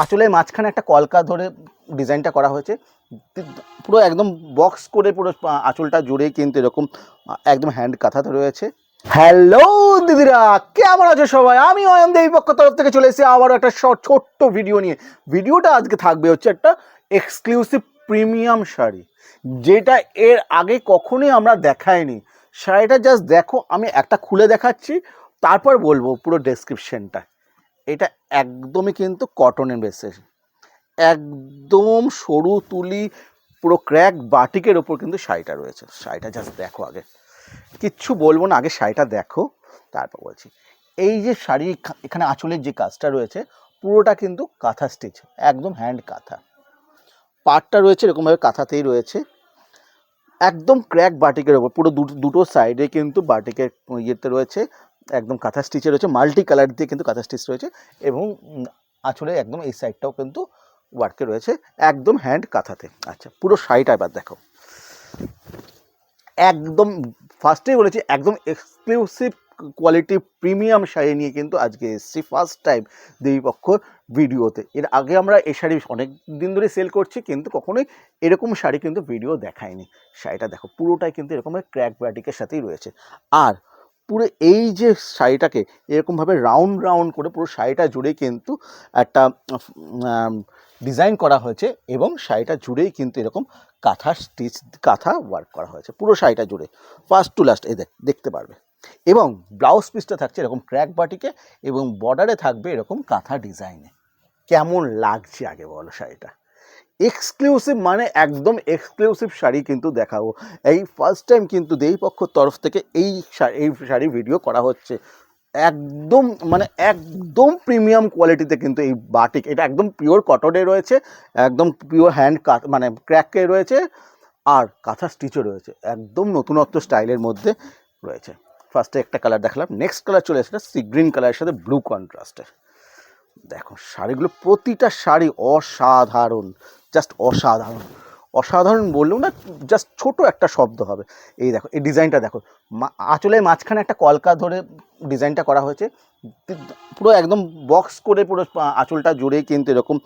আঁচলের মাঝখানে একটা কলকা ধরে ডিজাইনটা করা হয়েছে, পুরো একদম বক্স করে পুরো আঁচলটা জুড়ে কিন্তু এরকম একদম হ্যান্ড কাঁথাতে রয়েছে। হ্যালো দিদিরা, কেমন আছো সবাই? আমি অয়ন দেবী পক্ষ তরফ থেকে চলে এসেছি আবারও একটা ছোট্ট ভিডিও নিয়ে। ভিডিওটা আজকে থাকবে হচ্ছে একটা এক্সক্লুসিভ প্রিমিয়াম শাড়ি, যেটা এর আগে কখনোই আমরা দেখাইনি। শাড়িটা জাস্ট দেখো, আমি একটা খুলে দেখাচ্ছি, তারপর বলবো পুরো ডেসক্রিপশনটা। এটা একদমই কিন্তু কটনের বেসে, একদম সরু তুলি, পুরো ক্র্যাক বাটিকের ওপর কিন্তু শাড়িটা রয়েছে। শাড়িটা জাস্ট দেখো, আগে কিচ্ছু বলবো না, আগে শাড়িটা দেখো তারপর বলছি। এই যে শাড়ি, এখানে আঁচলের যে কাজটা রয়েছে পুরোটা কিন্তু কাঁথা স্টিচ, একদম হ্যান্ড কাঁথা। পাটটা রয়েছে এরকমভাবে কাঁথাতেই রয়েছে, একদম ক্র্যাক বাটিকের ওপর, পুরো দুটো সাইডে কিন্তু বাটিকের ইয়েতে রয়েছে, একদম কাঁথা স্টিচে রয়েছে, মাল্টি কালার দিয়ে কিন্তু কাঁথা স্টিচ রয়েছে। এবং আঁচলে একদম এই সাইডটাও কিন্তু ওয়ার্কে রয়েছে, একদম হ্যান্ড কাঁথাতে। আচ্ছা, পুরো শাড়িটা এবার দেখো। একদম ফার্স্টেই বলেছি, একদম এক্সক্লুসিভ কোয়ালিটি প্রিমিয়াম শাড়ি নিয়ে কিন্তু আজকে এসেছি ফার্স্ট টাইম দেবীপক্ষ ভিডিওতে। এর আগে আমরা এই শাড়ি অনেক দিন ধরে সেল করছি, কিন্তু কখনোই এরকম শাড়ি কিন্তু ভিডিও দেখায়নি। শাড়িটা দেখো, পুরোটাই কিন্তু এরকম ক্র্যাক ব্যাটিকের সাথেই রয়েছে। আর পুরো এই যে শাড়িটাকে এরকমভাবে রাউন্ড রাউন্ড করে পুরো শাড়িটা জুড়েই কিন্তু একটা ডিজাইন করা হয়েছে, এবং শাড়িটা জুড়েই কিন্তু এরকম কাঁথা স্টিচ, কাঁথা ওয়ার্ক করা হয়েছে পুরো শাড়িটা জুড়ে, ফার্স্ট টু লাস্ট। এই দেখতে পারবে। এবং ব্লাউজ পিসটা থাকছে এরকম ক্র্যাক বাটিকে, এবং বর্ডারে থাকবে এরকম কাঁথা ডিজাইনে। কেমন লাগছে আগে বলো শাড়িটা? এক্সক্লুসিভ মানে একদম এক্সক্লুসিভ শাড়ি কিন্তু দেখাবো। এই ফার্স্ট টাইম কিন্তু দেবীপক্ষর তরফ থেকে এই শাড়ি ভিডিও করা হচ্ছে। একদম মানে একদম প্রিমিয়াম কোয়ালিটিতে কিন্তু এই বাটিক, এটা একদম পিওর কটনে রয়েছে, একদম পিওর হ্যান্ড মানে ক্র্যাকে রয়েছে, আর কাঁথা স্টিচও রয়েছে, একদম নতুনত্ব স্টাইলের মধ্যে রয়েছে। ফার্স্টে একটা কালার দেখালাম, নেক্সট কালার চলে এসেছে সি গ্রিন কালারের সাথে ব্লু কন্ট্রাস্টের। দেখো শাড়িগুলো, প্রতিটা শাড়ি অসাধারণ, জাস্ট অসাধারণ। অসাধারণ বললেও না, জাস্ট ছোট একটা শব্দ হবে। এই দেখো, এই ডিজাইনটা দেখো, আঁচলের মাঝখানে একটা কলকা ধরে ডিজাইনটা করা হয়েছে, পুরো একদম বক্স করে পুরো আঁচলটা জুড়েই কিন্তু এরকম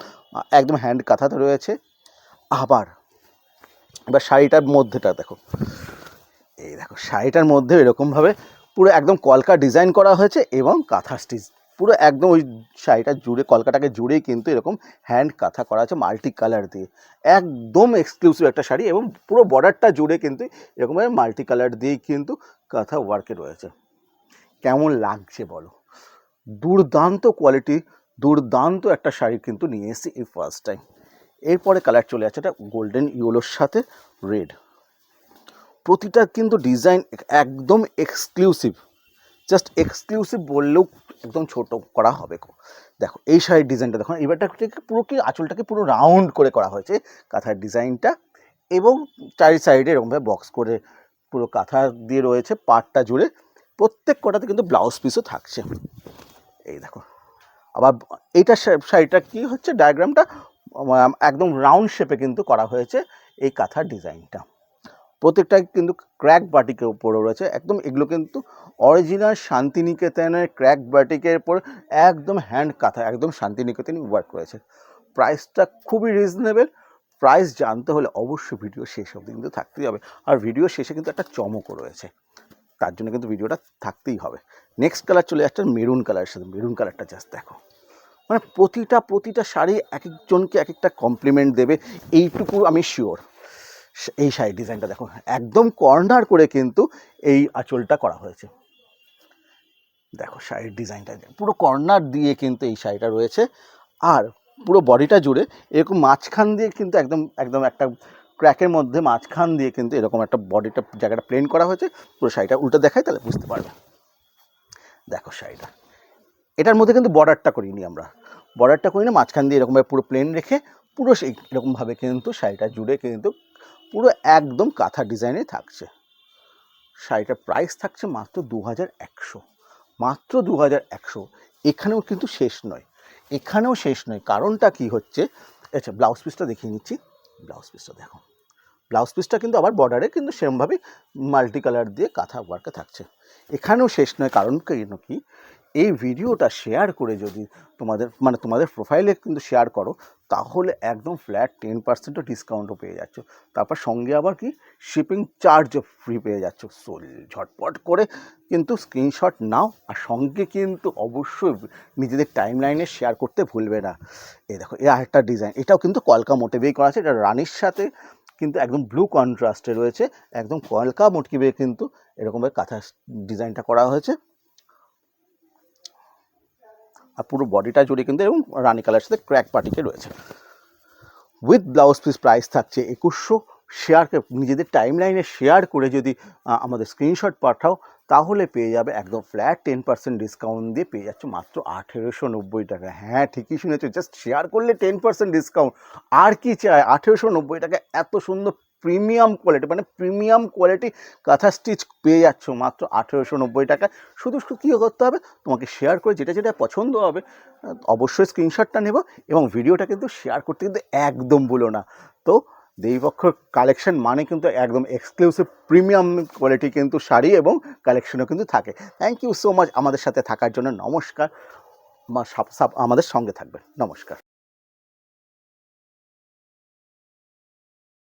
একদম হ্যান্ড কাঁথাতে রয়েছে। আবার এবার শাড়িটার মধ্যেটা দেখো, এই দেখো শাড়িটার মধ্যে এরকমভাবে পুরো একদম কলকা ডিজাইন করা হয়েছে, এবং কাঁথা স্টিচ পুরো একদম ওই শাড়িটা জুড়ে, কলকাটাকে জুড়েই কিন্তু এরকম হ্যান্ড কাঁথা করা আছে মাল্টি কালার দিয়ে। একদম এক্সক্লুসিভ একটা শাড়ি, এবং পুরো বর্ডারটা জুড়ে কিন্তু এরকমভাবে মাল্টি কালার দিয়েই কিন্তু কাঁথা ওয়ার্কে রয়েছে। কেমন লাগছে বলো? দুর্দান্ত কোয়ালিটি, দুর্দান্ত একটা শাড়ি কিন্তু নিয়ে এসেছি এই ফার্স্ট টাইম। এরপরে কালার চলে আছে এটা গোল্ডেন ইয়েলোর সাথে রেড। প্রতিটা কিন্তু ডিজাইন একদম এক্সক্লুসিভ, জাস্ট এক্সক্লুসিভ বললেও একদম ছোট করা হবে। দেখো এই শাড়ির ডিজাইনটা দেখো, এবারটা পুরো কি আঁচলটাকে পুরো রাউন্ড করে করা হয়েছে কাঁথার ডিজাইনটা, এবং চারি সাইডে এরকমভাবে বক্স করে পুরো কাঁথা দিয়ে রয়েছে পাটটা জুড়ে। প্রত্যেক কটাতে কিন্তু ব্লাউজ পিসও থাকছে। এই দেখো, আবার এইটা শাড়িটা কি হচ্ছে, ডায়াগ্রামটা একদম রাউন্ড শেপে কিন্তু করা হয়েছে এই কাঁথার ডিজাইনটা। প্রত্যেকটাই কিন্তু ক্র্যাক বাটিকের উপরে রয়েছে, একদম এগুলো কিন্তু অরিজিনাল শান্তিনিকেতনের ক্র্যাক বাটিকের উপর একদম হ্যান্ড কাঁথা, একদম শান্তিনিকেতনই ওয়ার্ক রয়েছে। প্রাইসটা খুবই রিজনেবল। প্রাইস জানতে হলে অবশ্যই ভিডিও শেষ অবধি কিন্তু থাকতেই হবে, আর ভিডিও শেষে কিন্তু একটা চমকও রয়েছে, তার জন্য কিন্তু ভিডিওটা থাকতেই হবে। নেক্সট কালার চলে আসছে মেরুন কালারের সাথে, মেরুন কালারটা জাস্ট দেখো, মানে প্রতিটা শাড়ি এক একজনকে এক একটা কমপ্লিমেন্ট দেবে, এইটুকু আমি শিওর। এই শাড়ি ডিজাইনটা দেখো, একদম কর্নার করে কিন্তু এই আঁচলটা করা হয়েছে। দেখো শাড়ির ডিজাইনটা পুরো কর্নার দিয়ে কিন্তু এই শাড়িটা রয়েছে, আর পুরো বডিটা জুড়ে এরকম মাঝখান দিয়ে কিন্তু একদম একদম একটা ক্র্যাকের মধ্যে মাঝখান দিয়ে কিন্তু এরকম একটা বডিটা জায়গাটা প্লেন করা হয়েছে। পুরো শাড়িটা উল্টো দেখাই তাহলে বুঝতে পারবে। দেখো শাড়িটা, এটার মধ্যে কিন্তু বর্ডারটা করিনি আমরা, বর্ডারটা করি না, মাঝখান দিয়ে এরকমভাবে পুরো প্লেন রেখে পুরো সেই এরকমভাবে কিন্তু শাড়িটা জুড়ে কিন্তু পুরো একদম কাঁথা ডিজাইনে থাকছে। শাড়িটার প্রাইস থাকছে মাত্র 2100, মাত্র 2100। এখানেও কিন্তু শেষ নয়, এখানেও শেষ নয়। কারণটা কি হচ্ছে, আচ্ছা ব্লাউজ পিসটা দেখিয়ে নিচ্ছি। ব্লাউজ পিসটা দেখো, ব্লাউজ পিসটা কিন্তু আবার বর্ডারে কিন্তু সেরমভাবেই মাল্টি কালার দিয়ে কাঁথা ওয়ার্কে থাকছে। এখানেও শেষ নয়, কারণ কি, এই ভিডিওটা শেয়ার করে যদি তোমাদের প্রোফাইলে কিন্তু শেয়ার করো, তাহলে একদম ফ্ল্যাট 10% ডিসকাউন্টও পেয়ে যাচ্ছ। তারপর সঙ্গে আবার কি শিপিং চার্জও ফ্রি পেয়ে যাচ্ছ। সো ঝটপট করে কিন্তু স্ক্রিনশট নাও, আর সঙ্গে কিন্তু অবশ্যই নিজেদের টাইম লাইনে শেয়ার করতে ভুলবে না। এই দেখো, এই আরেকটা ডিজাইন, এটাও কিন্তু কলকা মোটিভেই করা আছে। এটা রানির সাথে কিন্তু একদম ব্লু কন্ট্রাস্টে রয়েছে, একদম কলকা মোটিভে কিন্তু এরকমের কাঁথা ডিজাইনটা করা হয়েছে। আর পুরো বডিটা জুড়ে কিন্তু এবং রানি কালারের সাথে ক্র্যাক পার্টিকে রয়েছে। উইথ ব্লাউজ পিস প্রাইস থাকছে 2100। শেয়ার নিজেদের টাইম লাইনে শেয়ার করে যদি আমাদের স্ক্রিনশট পাঠাও, তাহলে পেয়ে যাবে একদম ফ্ল্যাট 10% ডিসকাউন্ট দিয়ে পেয়ে যাচ্ছ মাত্র 1890 টাকা। হ্যাঁ, ঠিকই শুনেছো, জাস্ট শেয়ার করলে 10% ডিসকাউন্ট। আর কি চাই? 1890 টাকা এত সুন্দর প্রিমিয়াম কোয়ালিটি, মানে প্রিমিয়াম কোয়ালিটি কাঁথা স্টিচ পেয়ে যাচ্ছ মাত্র 1890 টাকা। শুধু কী করতে হবে, তোমাকে শেয়ার করে যেটা যেটা পছন্দ হবে অবশ্যই স্ক্রিনশটটা নেব, এবং ভিডিওটা কিন্তু শেয়ার করতে কিন্তু একদম ভুলো না। তো দেবীপক্ষর কালেকশন মানে কিন্তু একদম এক্সক্লুসিভ প্রিমিয়াম কোয়ালিটি কিন্তু শাড়ি এবং কালেকশনও কিন্তু থাকে। থ্যাংক ইউ সো মাচ আমাদের সাথে থাকার জন্য। নমস্কার, আমাদের সঙ্গে থাকবেন। নমস্কার।